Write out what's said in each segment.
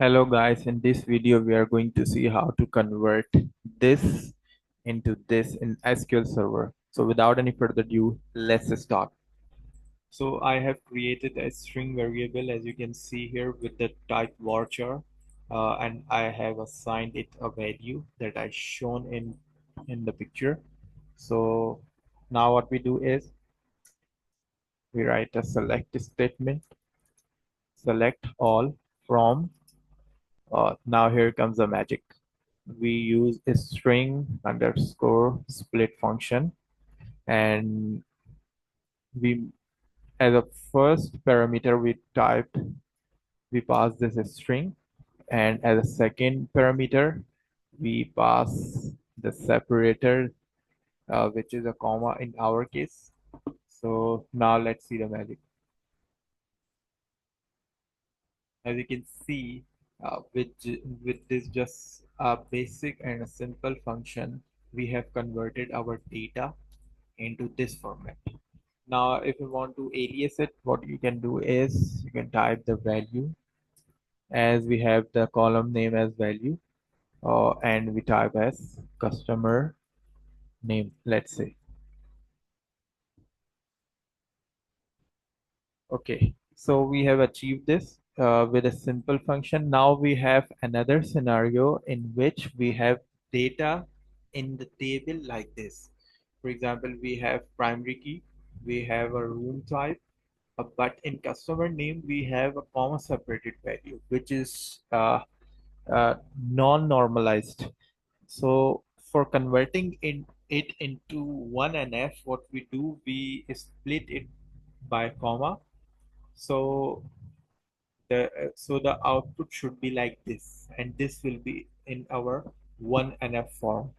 Hello guys, in this video we are going to see how to convert this into this in SQL Server. So without any further ado, let's start. So I have created a string variable as you can see here with the type varchar, and I have assigned it a value that I shown in the picture. So now what we do is we write a select statement, select all from. Now here comes the magic. We use a string underscore split function, and we as a first parameter we pass this string, and as a second parameter we pass the separator, which is a comma in our case. So now let's see the magic. As you can see, with this just a basic and a simple function, we have converted our data into this format. Now, if you want to alias it, what you can do is you can type the value as we have the column name as value, and we type as customer name, let's say. Okay, so we have achieved this with a simple function. Now we have another scenario in which we have data in the table like this. For example, we have primary key, we have a room type, but in customer name we have a comma separated value, which is non-normalized. So for converting it into one NF, what we do, we split it by comma. So the output should be like this, and this will be in our one NF form.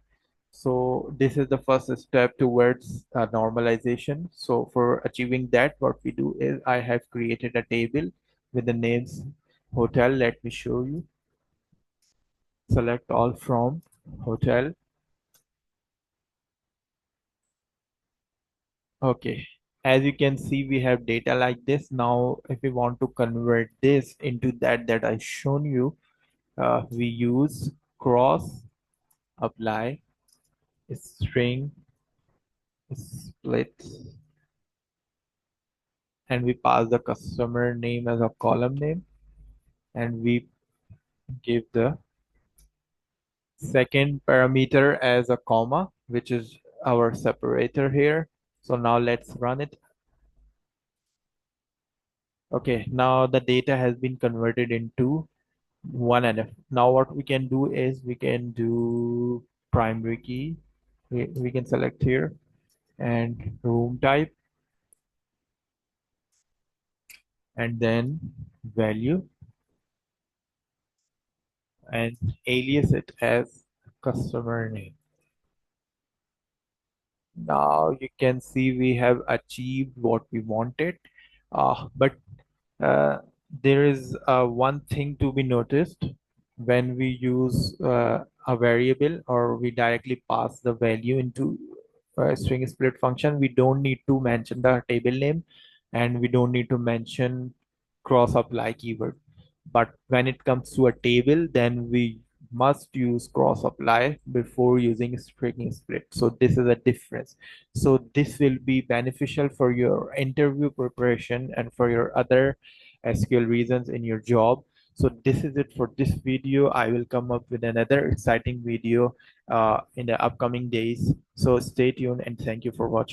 So this is the first step towards normalization. So for achieving that, what we do is I have created a table with the names hotel. Let me show you. Select all from hotel. Okay. As you can see, we have data like this. Now, if we want to convert this into that I shown you, we use cross apply string split, and we pass the customer name as a column name, and we give the second parameter as a comma, which is our separator here. So now let's run it. Okay, now the data has been converted into one NF. Now what we can do is we can do primary key. We can select here and room type, and then value, and alias it as customer name. Now you can see we have achieved what we wanted, but uh, there is one thing to be noticed. When we use a variable or we directly pass the value into a string split function, we don't need to mention the table name, and we don't need to mention cross apply keyword. But when it comes to a table, then we must use cross apply before using string split. So this is a difference. So this will be beneficial for your interview preparation and for your other SQL reasons in your job. So this is it for this video. I will come up with another exciting video in the upcoming days. So stay tuned, and thank you for watching.